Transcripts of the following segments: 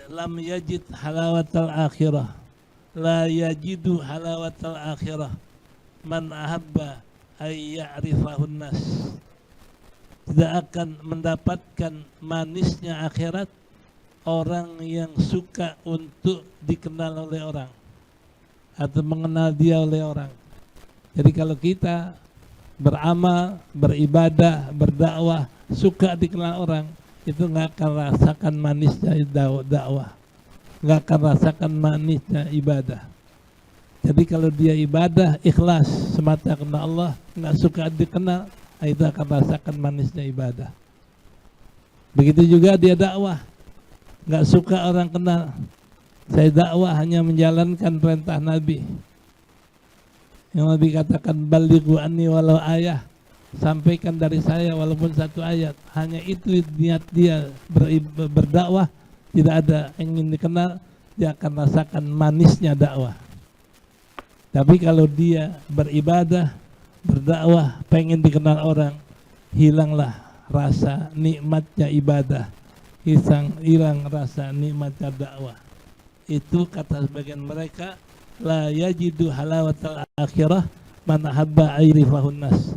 lam yajid halawatal akhirah, la yajidu halawatal akhirah man ahabba ay ya'rifahun nas. Tidak akan mendapatkan manisnya akhirat orang yang suka untuk dikenal oleh orang atau mengenal dia oleh orang. Jadi kalau kita beramal, beribadah, berdakwah, suka dikenal orang, itu nggak akan rasakan manisnya dakwah, nggak akan rasakan manisnya ibadah. Jadi kalau dia ibadah ikhlas semata karena Allah, nggak suka dikenal, itu akan rasakan manisnya ibadah. Begitu juga dia dakwah, nggak suka orang kenal. Saya dakwah hanya menjalankan perintah Nabi. Yang Nabi katakan balighu anni walau ayah, sampaikan dari saya walaupun satu ayat. Hanya itu niat dia berdakwah, tidak ada ingin dikenal, dia akan rasakan manisnya dakwah. Tapi kalau dia beribadah, berdakwah, pengen dikenal orang, hilanglah rasa nikmatnya ibadah, hilang rasa nikmatnya dakwah. Itu kata sebagian mereka, la yajidu halawatal akhirah man habba ayrifahun nas.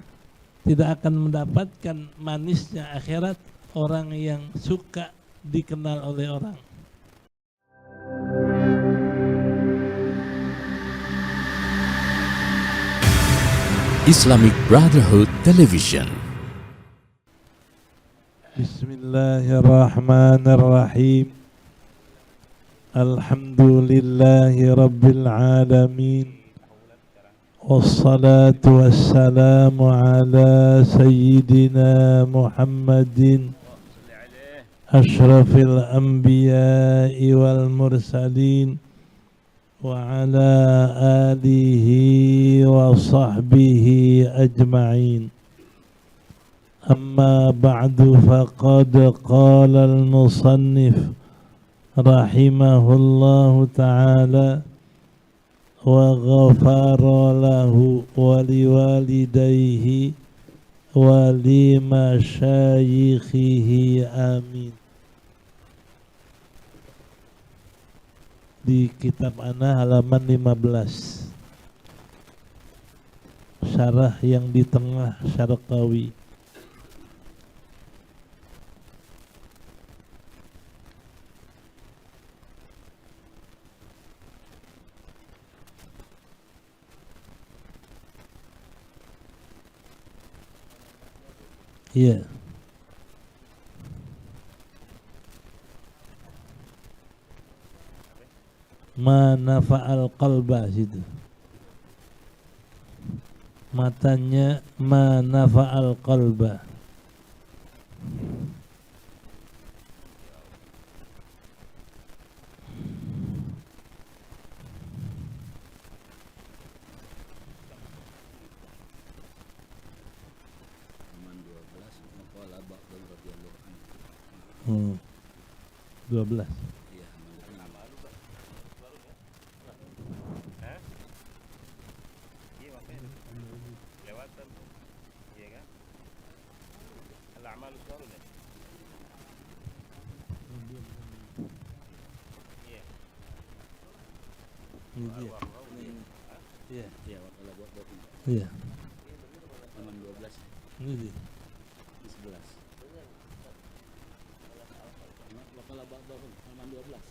Tidak akan mendapatkan manisnya akhirat orang yang suka dikenal oleh orang. Islamic Brotherhood Television. Bismillahirrahmanirrahim. Alhamdulillahi rabbil alamin. Wassalatu wassalamu ala sayyidina Muhammadin ashrafil anbiya'i wal mursalin wa ala alihi wa sahbihi ajma'in. Amma ba'du, faqad qala al-musannif rahimahullahu ta'ala wa ghafara lahu wa liwalidayhi wa limasyayikhihi amin. Di kitab ana halaman 15, syarah yang di tengah Syarqawi. Iya. Ma nafa'al qalba situ. Matanya ma nafa'al qalba. Hmm. 12. Iya. Halaman 12. Ini dia. 11. Wakala ba'dahum halaman 12.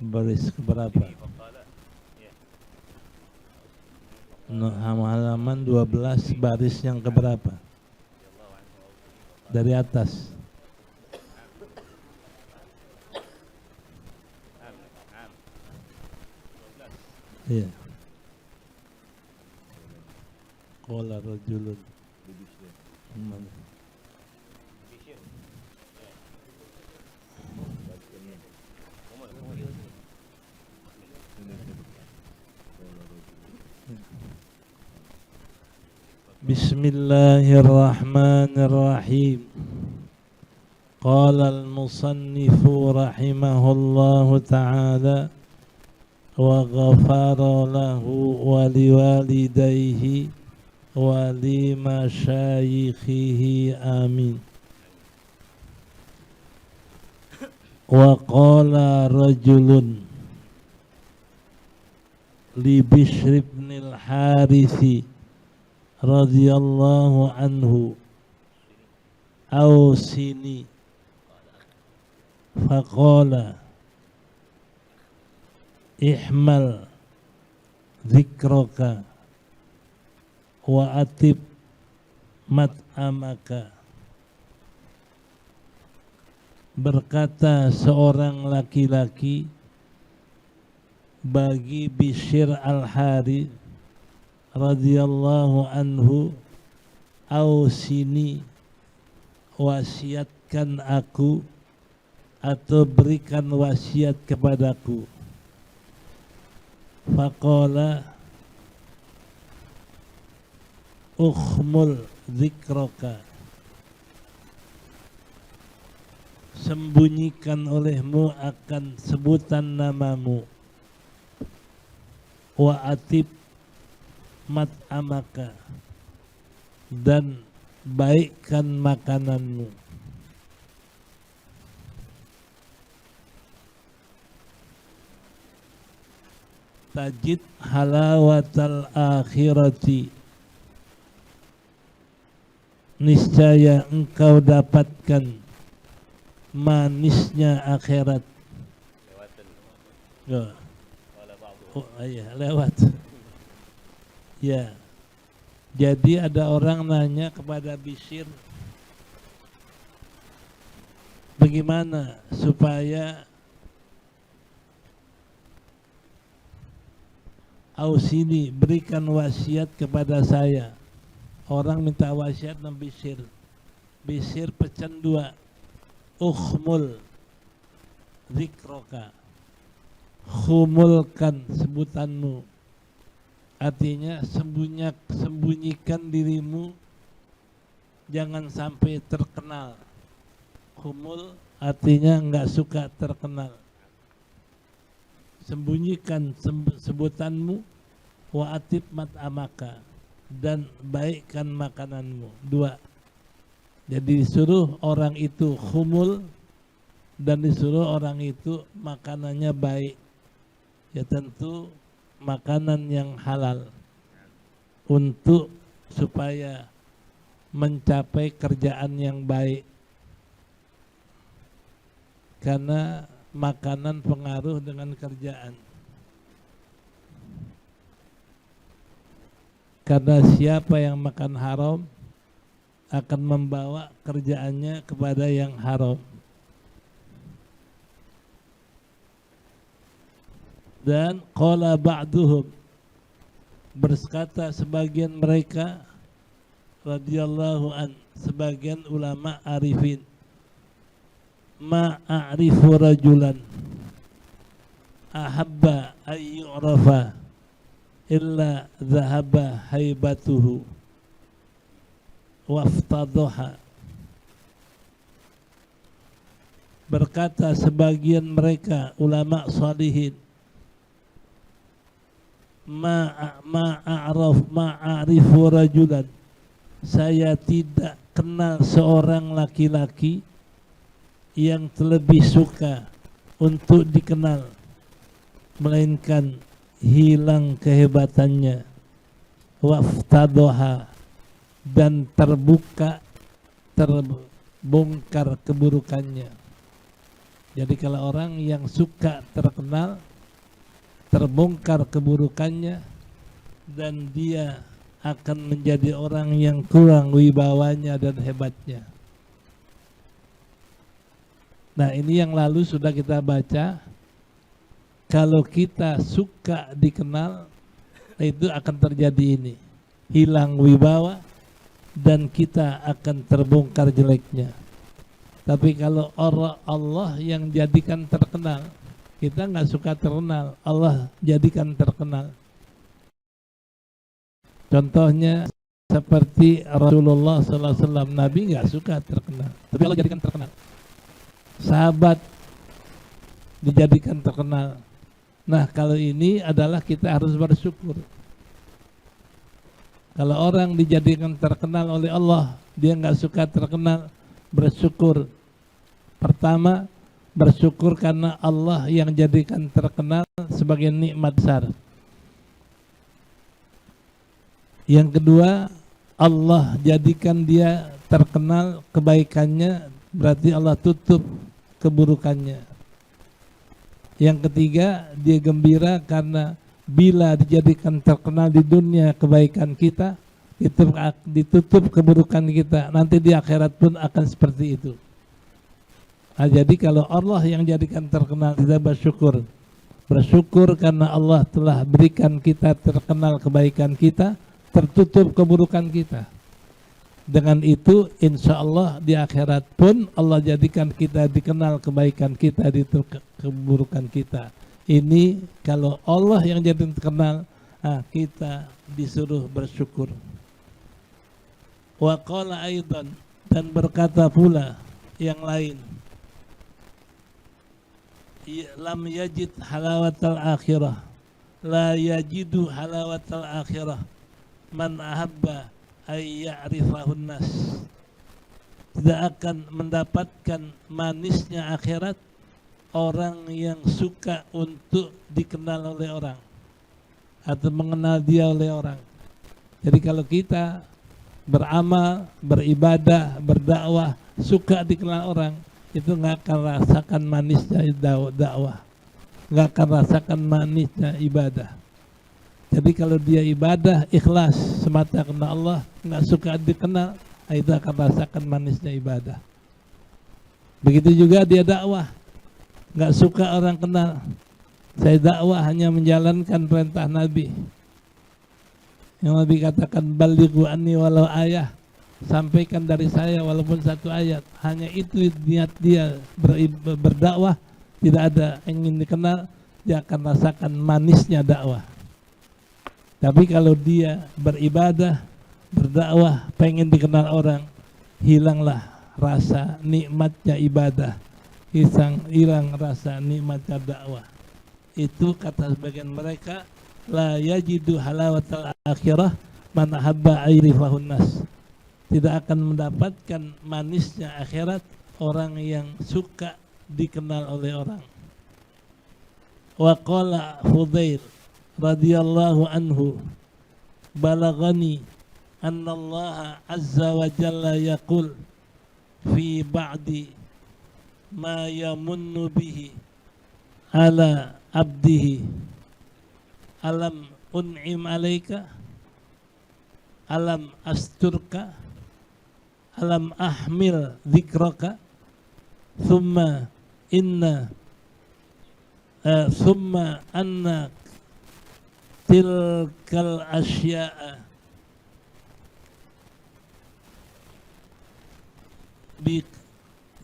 Baris keberapa? Halaman 12 baris yang keberapa? Dari atas. Iya. Qala rajulun. Mana? Bismillahirrahmanirrahim. Qala al-musannifu rahimahullahu ta'ala wa ghafara lahu wa liwalidayhi wa li masyayikhihi amin. Wa qala rajulun li Bishr ibn al-Harithi radhiyallahu anhu awsini faqala ihmal dzikraka wa atib mat'amaka. Berkata seorang laki-laki bagi Bishr al-Harith radhiyallahu anhu, ausini, wasiatkan aku atau berikan wasiat kepadaku. Faqala ukhmul dzikraka, sembunyikan olehmu akan sebutan namamu. Wa atib mat'amaka, dan baikkan makananmu. Tajid halawatal akhirati, niscaya engkau dapatkan manisnya akhirat. Oh iya, lewat. Ya, jadi ada orang nanya kepada Bishr, bagaimana supaya ausini, berikan wasiat kepada saya. Orang minta wasiat Nabi Bishr. Bishr pecan dua, ukhmul dzikraka, khumulkan sebutanmu. Artinya sembunyikan dirimu, jangan sampai terkenal. Khumul artinya enggak suka terkenal. Sembunyikan sebutanmu, wa atib mat'amaka, dan baikkan makananmu. Dua. Jadi disuruh orang itu khumul dan disuruh orang itu makanannya baik. Ya tentu makanan yang halal untuk supaya mencapai kerjaan yang baik, karena makanan pengaruh dengan kerjaan. Karena siapa yang makan haram akan membawa kerjaannya kepada yang haram. Dan qala ba'duhum, berkata sebagian mereka radhiyallahu an, sebagian ulama arifin, ma a'rifu rajulan ahabba ay yu'rafa illa dhahaba haibatuhu waftadaha. Berkata sebagian mereka ulama salihin, ma'arifu rajulan, saya tidak kenal seorang laki-laki yang lebih suka untuk dikenal, melainkan hilang kehebatannya, waftadaha, dan terbongkar keburukannya. Jadi kalau orang yang suka terkenal, terbongkar keburukannya, dan dia akan menjadi orang yang kurang wibawanya dan hebatnya. Nah, ini yang lalu sudah kita baca. Kalau kita suka dikenal, itu akan terjadi ini. Hilang wibawa dan kita akan terbongkar jeleknya. Tapi kalau orang Allah yang jadikan terkenal, kita nggak suka terkenal, Allah jadikan terkenal. Contohnya seperti Rasulullah SAW, Nabi nggak suka terkenal, tapi Allah jadikan terkenal. Sahabat dijadikan terkenal. Nah, kalau ini adalah kita harus bersyukur. Kalau orang dijadikan terkenal oleh Allah, dia nggak suka terkenal, bersyukur. Pertama, bersyukur karena Allah yang jadikan terkenal sebagai nikmat besar. Yang kedua, Allah jadikan dia terkenal kebaikannya, berarti Allah tutup keburukannya. Yang ketiga, dia gembira karena bila dijadikan terkenal di dunia kebaikan kita, itu ditutup keburukan kita. Nanti di akhirat pun akan seperti itu. Nah, jadi kalau Allah yang jadikan terkenal, kita bersyukur. Bersyukur karena Allah telah berikan kita terkenal kebaikan kita, tertutup keburukan kita. Dengan itu insya Allah di akhirat pun Allah jadikan kita dikenal kebaikan kita, ditutup keburukan kita. Ini kalau Allah yang jadi terkenal, kita disuruh bersyukur. Wa qala aidan, dan berkata pula yang lain, lam yajid halawatal akhirah, la yajidu halawatal akhirah man ahabba ay ya'rifahun nas. Tidak akan mendapatkan manisnya akhirat orang yang suka untuk dikenal oleh orang atau mengenal dia oleh orang. Jadi kalau kita beramal, beribadah, berdakwah, suka dikenal orang, itu nggak akan rasakan manisnya dakwah, nggak akan rasakan manisnya ibadah. Jadi kalau dia ibadah ikhlas semata karena Allah, nggak suka dikenal, itu akan rasakan manisnya ibadah. Begitu juga dia dakwah, nggak suka orang kenal. Saya dakwah hanya menjalankan perintah Nabi. Yang Nabi katakan balighu anni walau ayah, sampaikan dari saya walaupun satu ayat. Hanya itu niat dia berdakwah, tidak ada ingin dikenal, dia akan rasakan manisnya dakwah. Tapi kalau dia beribadah, berdakwah, pengen dikenal orang, hilanglah rasa nikmatnya ibadah, hilang rasa nikmatnya dakwah. Itu kata sebagian mereka, la yajidu halawatal akhirah man habba ayrifahun nas. Tidak akan mendapatkan manisnya akhirat orang yang suka dikenal oleh orang. Wa qala Fudail radhiyallahu anhu, balagani anna Allah azza wa jalla yaqul fi ba'di ma yamunnu bihi ala abdihi alam un'im alaika alam asturka alam ahmil dzikraka thumma anna tilkal asya'a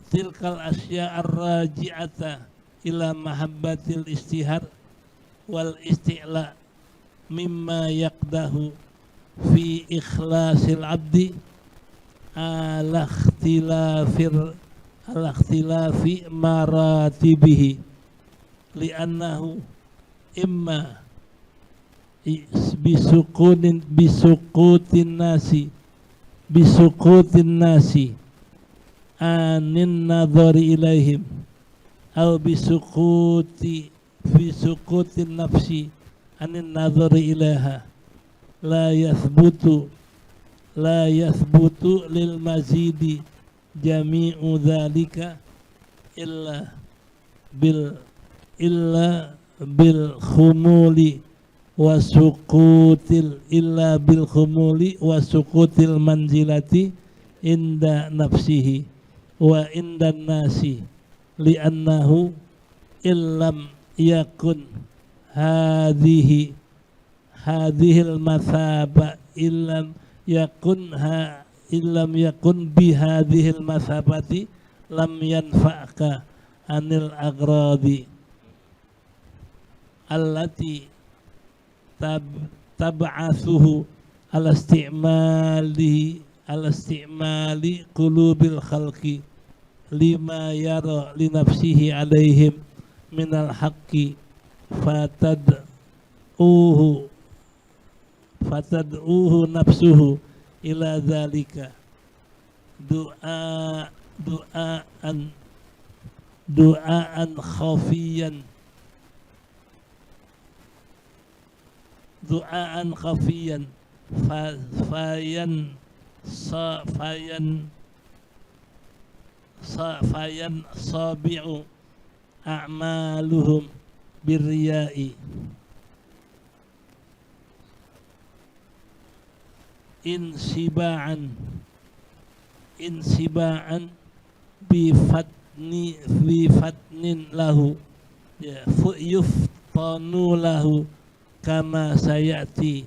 tilkal asya'a raji'ata ila mahabbatil istihar wal isti'la mimma yaqdahu fi ikhlasil abdi ala ikhtilafi maratibihi li'annahu imma bisukutin nasi anin nadhari ilaihim aw bisukutin nafsi anin nadhari ilaiha la yathbutu lil mazidi jami'u dhalika illa bil khumuli wa suqutil illa bil khumuli wa suqutil manzilati inda nafsihi wa inda nasi li'annahu illam yakun hadhil mathaba illam yakun bihadhil mathabati lam yanfa'ka anil agradi allati tab'athuhu ala istimali qulubil khalqi lima yara li nafsihi alaihim minal haqqi fatad'uhu nafsuhu ila dzalika du'aan khafiyan fayan sabi'u a'maluhum birriya'i insiba'an bifatnin lahu yuftanu lahu kama sayati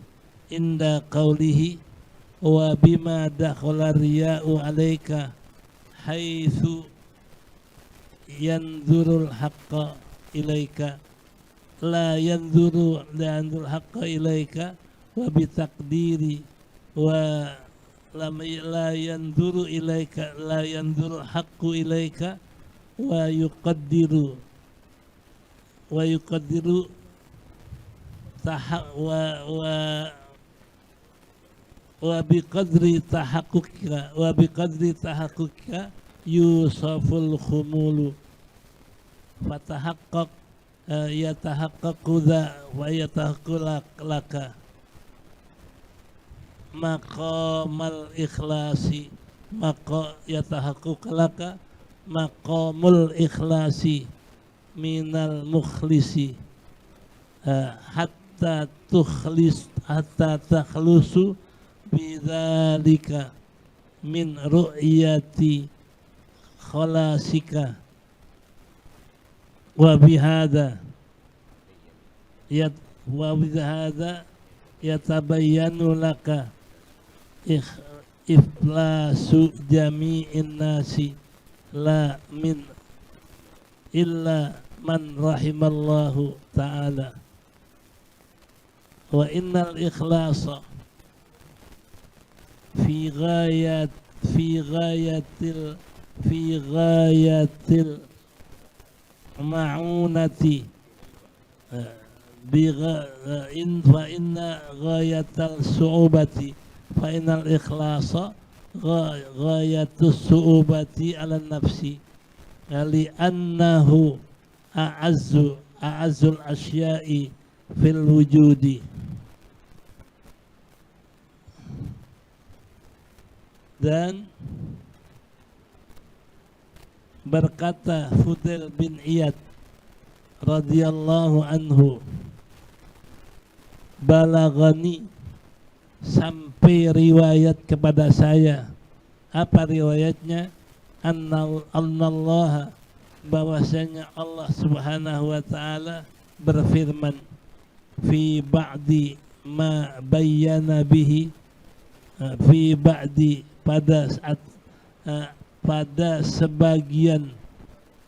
inda qawlihi wa bima dakhala riya'u alaika haitsu yanzurul haqqa ilaika la yanzurul haqqa ilaika wa bitaqdiri wa la yanzuru ilaika la yanzurul haqqu ilaika wa yuqaddiru wa biqadri tahaqqukika yusaful khumulu fatahaqqaq yatahaqqaqu dha wa yatahaqqu laka maqamal ikhlasi yatahaqqaq laka maqamul ikhlasi minal mukhlisi hatta takhlusu bidzalika min ru'yati khalasika wa bihadza yatabayyanu laka iflasu jami'in nasi la min illa man rahimallahu ta'ala wa innal ikhlasa fi ghayatil ma'unati fa inna ghayatal su'ubati fa innal ikhlasa ghayatus su'ubati ala nafsi li'annahu a'azzul asya'i fil wujudi. Dan berkata Fudail bin Iyad radhiyallahu anhu, balagani, sampai riwayat kepada saya. Apa riwayatnya? Annallaha, bahwasanya Allah subhanahu wa ta'ala berfirman, fi ba'di ma bayyana bihi, fi ba'di, pada sebagian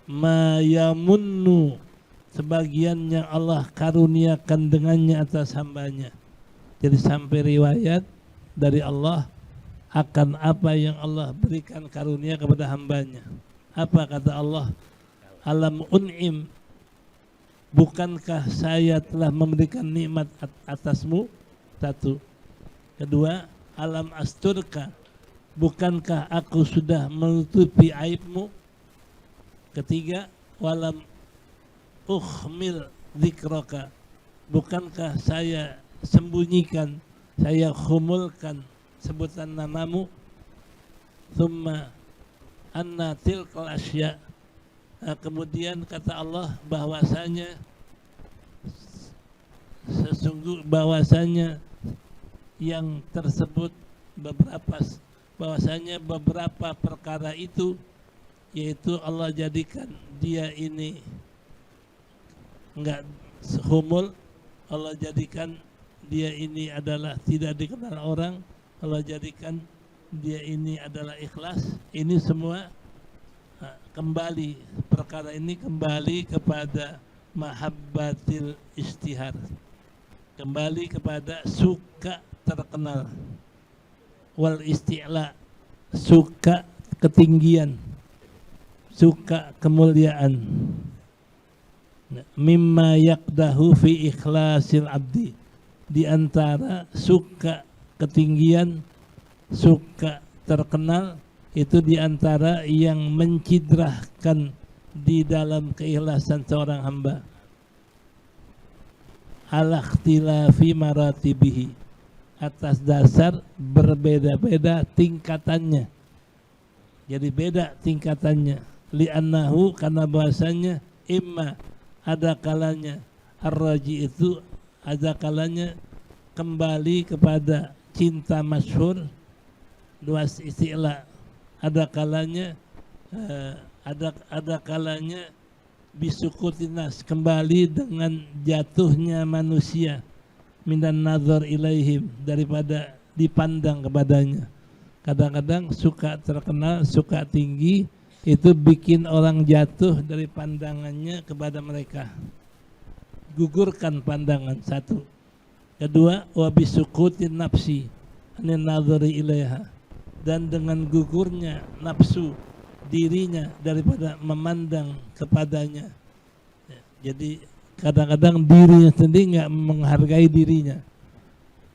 ma yamunnu, sebagian yang Allah karuniakan dengannya atas hambanya. Jadi sampai riwayat dari Allah akan apa yang Allah berikan karunia kepada hambanya. Apa kata Allah? Alam un'im, bukankah saya telah memberikan nikmat atasmu? Satu. Kedua, alam asturka, bukankah aku sudah menutupi aibmu? Ketiga, walam ukhmil dzikraka, bukankah saya sembunyikan, saya khumulkan sebutan namamu? Thumma anna tilkal asya, kemudian kata Allah bahwasanya sesungguh bahwasanya yang tersebut beberapa perkara itu, yaitu Allah jadikan dia ini enggak humul, Allah jadikan dia ini adalah tidak dikenal orang, Allah jadikan dia ini adalah ikhlas. Ini semua kembali, perkara ini kembali kepada mahabbatil istihar, kembali kepada suka terkenal, wal isti'la, suka ketinggian, suka kemuliaan, mimma yaqdahu fi ikhlasil abdi, di antara suka ketinggian, suka terkenal itu di antara yang mencidrahkan di dalam keikhlasan seorang hamba, ala ikhtilafi maratibihi, atas dasar berbeda-beda tingkatannya. Jadi beda tingkatannya, li'annahu, karena bahasanya imma, ada kalanya ar-raji itu, ada kalanya kembali kepada cinta masyhur, luas isti'la, ada kalanya ada kalanya bisukutinas, kembali dengan jatuhnya manusia, minan nazar ilaihim, daripada dipandang kepadanya. Kadang-kadang suka terkenal, suka tinggi, itu bikin orang jatuh dari pandangannya kepada mereka, gugurkan pandangan. Satu. Kedua, wa bisukutin nafsi anin nazari ilaiha, dan dengan gugurnya nafsu dirinya daripada memandang kepadanya. Jadi kadang-kadang dirinya sendiri nggak menghargai dirinya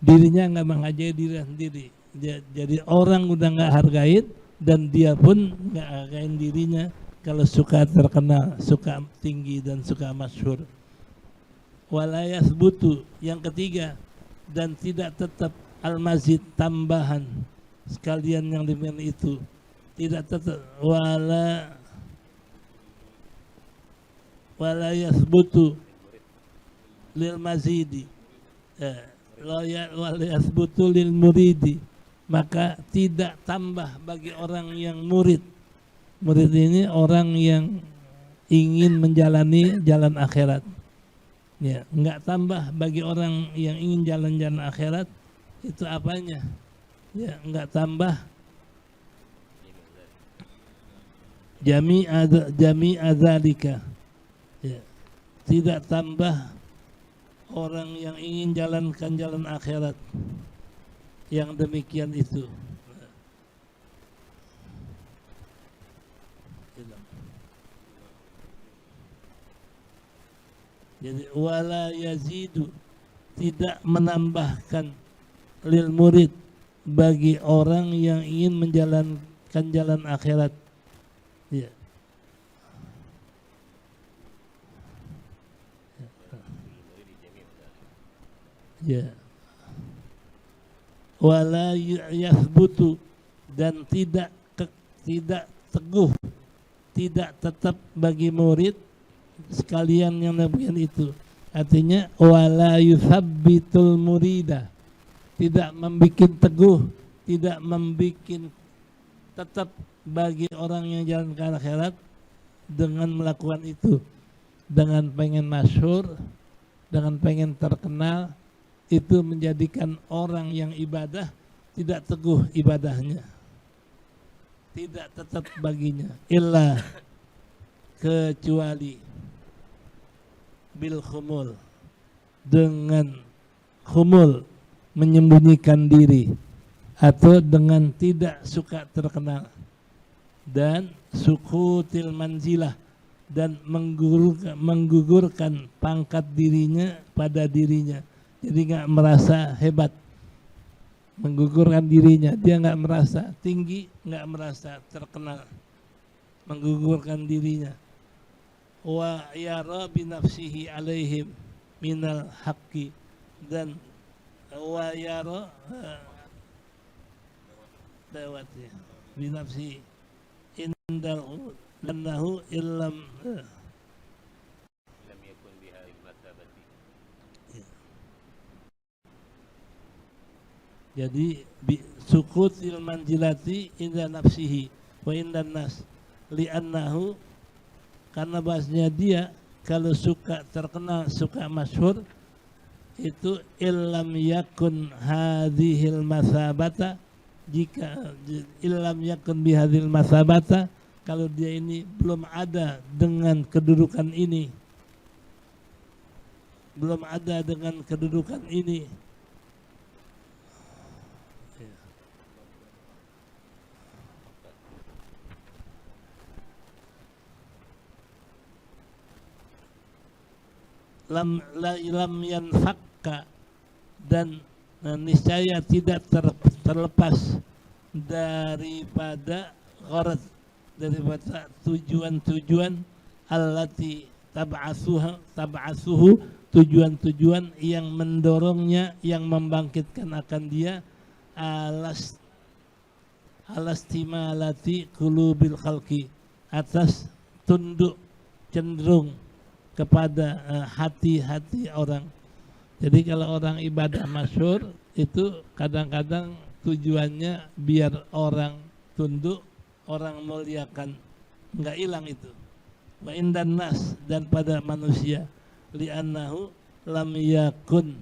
nggak menghargai diri sendiri. Jadi orang udah nggak hargain, dan dia pun nggak hargain dirinya kalau suka terkenal, suka tinggi, dan suka masyhur. Walayas butuh, yang ketiga, dan tidak tetap al-mazid, tambahan sekalian yang demikian itu tidak tetap, wala yasbutu lil mazidi, wala yasbutu lil muridi, maka tidak tambah bagi orang yang murid. Murid ini orang yang ingin menjalani jalan akhirat, ya, enggak tambah bagi orang yang ingin jalan-jalan akhirat. Itu apanya? Ya, enggak tambah jami'a dzalika, ya, tidak tambah orang yang ingin jalankan jalan akhirat yang demikian itu. Jadi wala yazidu, tidak menambahkan, lil murid, bagi orang yang ingin menjalankan jalan akhirat, ya. Ya. Wala yathbutu, dan tidak teguh, tidak tetap bagi murid sekalian yang demikian itu. Artinya wala yuthabbitul murida, tidak membikin teguh, tidak membikin tetap bagi orang yang jalan ke akhirat dengan melakukan itu, dengan pengen masyhur, dengan pengen terkenal, itu menjadikan orang yang ibadah tidak teguh ibadahnya, tidak tetap baginya, illa, kecuali bil khumul, dengan khumul, menyembunyikan diri, atau dengan tidak suka terkenal, dan sukutil manzilah, dan menggugurkan pangkat dirinya pada dirinya. Jadi nggak merasa hebat, menggugurkan dirinya, dia nggak merasa tinggi, nggak merasa terkenal, menggugurkan dirinya. Wa yara binafsihi alaihim minal haqqi, dan wa yara dawati binafsihi indal lannahu illam Jadi sukutil manjilati inda nafsihi wa inda nas li'annahu, karena bahasanya dia kalau suka terkenal, suka masyhur itu illam yakun hadhil masabata, jika illam yakun bihadhil masabata, kalau dia ini belum ada dengan kedudukan ini, belum ada dengan kedudukan ini, lam yanfakka, dan niscaya tidak terlepas daripada gharad, daripada tujuan-tujuan allati tab'atsuhu, tujuan-tujuan yang mendorongnya, yang membangkitkan akan dia, alastimalati qulubil khalqi, atas tunduk cenderung kepada hati-hati orang. Jadi kalau orang ibadah masyhur itu kadang-kadang tujuannya biar orang tunduk, orang muliakan, nggak hilang itu. Wa indan nas, dan pada manusia, li'annahu lam yakun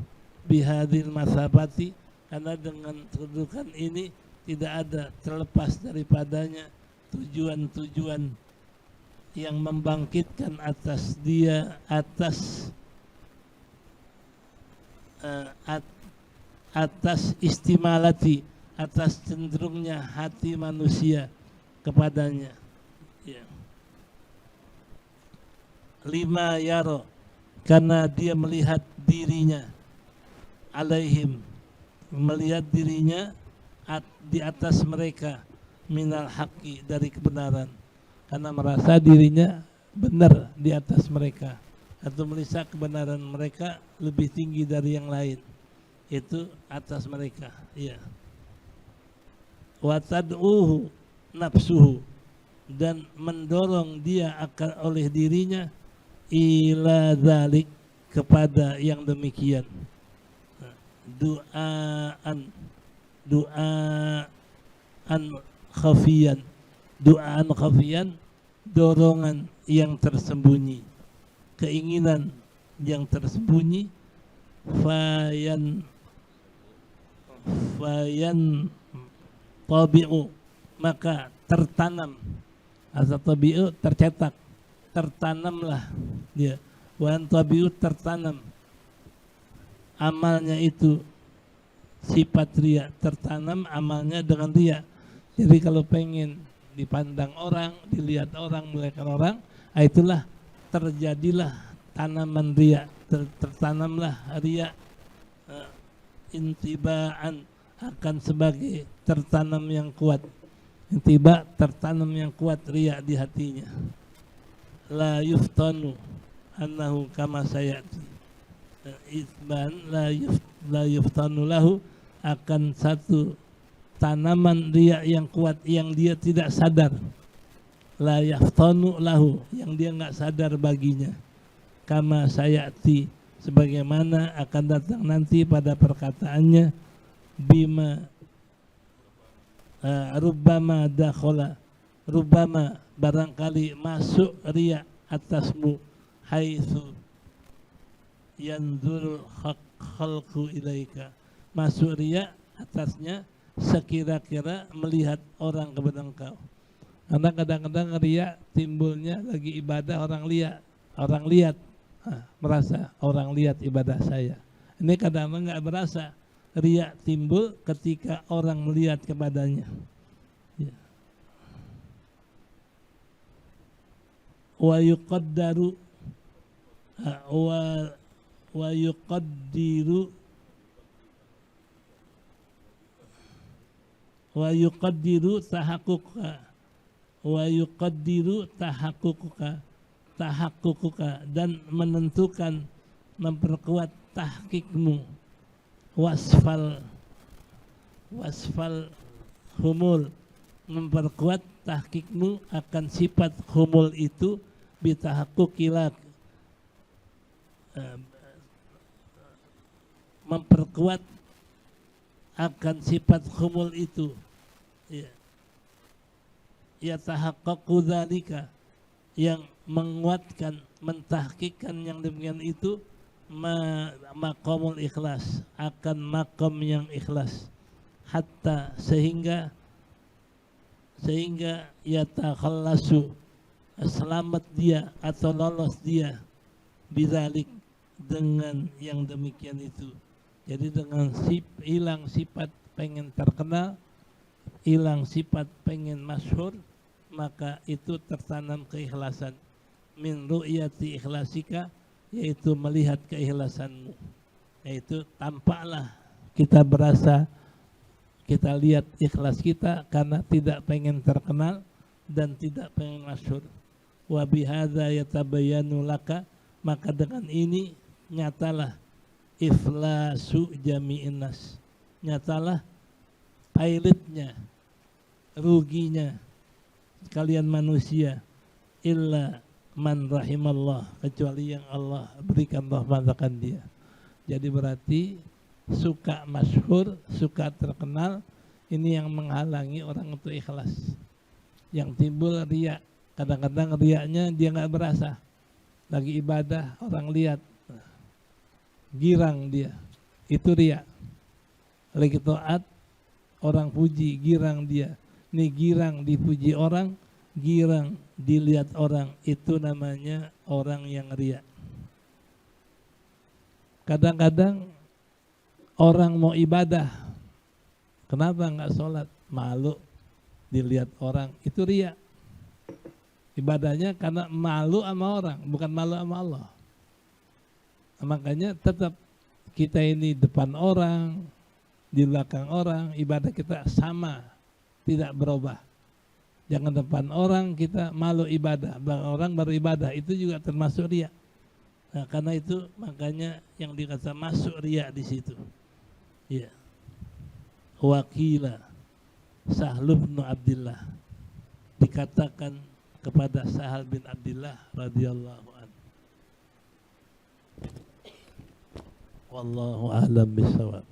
bihadil masabati, karena dengan kedudukan ini tidak ada terlepas daripadanya tujuan-tujuan yang membangkitkan atas dia, atas istimalati, atas cenderungnya hati manusia kepadanya. Ya. Lima yaro, karena dia melihat dirinya, alaihim, melihat dirinya di atas mereka, minal haqqi, dari kebenaran, karena merasa dirinya benar di atas mereka, atau melihat kebenaran mereka lebih tinggi dari yang lain, itu atas mereka. Ya. Wa tad'uhu nafsuhu, dan mendorong dia akan oleh dirinya ila dzalik, kepada yang demikian. Du'aan khafiyan, du'aan khafiyan, dorongan yang tersembunyi, keinginan yang tersembunyi, fayan tabi'u, maka tertanam, asal tabi'u tercetak, tertanamlah dia, wan tabi'u tertanam amalnya itu, sifat riya, tertanam amalnya dengan riya. Jadi kalau pengen dipandang orang, dilihat orang, melihat orang, itulah terjadilah tanaman riya, tertanamlah riya, intibaan, akan sebagai tertanam yang kuat, intiba, tertanam yang kuat riya di hatinya. La yuftanu annahu kama sayati, isban la yuftanu lahu, akan satu tanaman riya yang kuat yang dia tidak sadar, la yaftanu lahu, yang dia nggak sadar baginya, kama sayati, sebagaimana akan datang nanti pada perkataannya, bima rubbama dakhala, rubbama, barangkali masuk riya atasmu, haitsu yanzurul khalqu ilaika, masuk riya atasnya sekira-kira melihat orang kepada engkau. Karena kadang-kadang riya timbulnya lagi ibadah, orang lihat, merasa orang lihat ibadah saya. Ini kadang-kadang nggak berasa, riya timbul ketika orang melihat kepadanya. Ya. Wa yuqaddaru wa yuqaddiru wa yuqaddiru tahaqquqa, wa yuqaddiru tahaqquqa, dan menentukan, memperkuat tahqiqmu, wasfal humul, memperkuat tahqiqmu akan sifat humul itu, bitahaqquqilak, memperkuat akan sifat khumul itu, ya, yatahaqqaqu dzalika, yang menguatkan, mentahqiqkan yang demikian itu, maqamul ikhlas, akan maqam yang ikhlas, hatta sehingga yatakhallasu, selamat dia atau lolos dia, bidzalik, dengan yang demikian itu. Jadi dengan hilang sifat pengen terkenal, hilang sifat pengen masyhur, maka itu tertanam keikhlasan. Min ru'yati ikhlasika, yaitu melihat keikhlasanmu, yaitu tampaklah kita berasa, kita lihat ikhlas kita karena tidak pengen terkenal dan tidak pengen masyhur. Wa bihadza yatabayyanu laka, maka dengan ini nyatalah iflasu jami'in nas, nyatalah pilotnya, ruginya kalian manusia, illa man rahimallah, kecuali yang Allah berikan rahmat akan dia. Jadi berarti suka masyhur, suka terkenal, ini yang menghalangi orang untuk ikhlas. Yang timbul riya, kadang-kadang riyanya dia nggak berasa, lagi ibadah orang lihat, girang dia, itu riya. Lagi taat orang puji, girang dia. Ini girang dipuji orang, girang dilihat orang, itu namanya orang yang riya. Kadang-kadang orang mau ibadah, kenapa nggak sholat? Malu dilihat orang, itu riya. Ibadahnya karena malu sama orang, bukan malu sama Allah. Makanya tetap kita ini depan orang, di belakang orang, ibadah kita sama, tidak berubah. Jangan depan orang kita malu ibadah, belakang orang baru ibadah, itu juga termasuk riya. Nah, karena itu makanya yang dikata masuk riya di situ. Ya. Wakila Sahl bin Abdullah, dikatakan kepada Sahal bin Abdullah radhiyallahu anhu. Wallahu a'lam bishawab.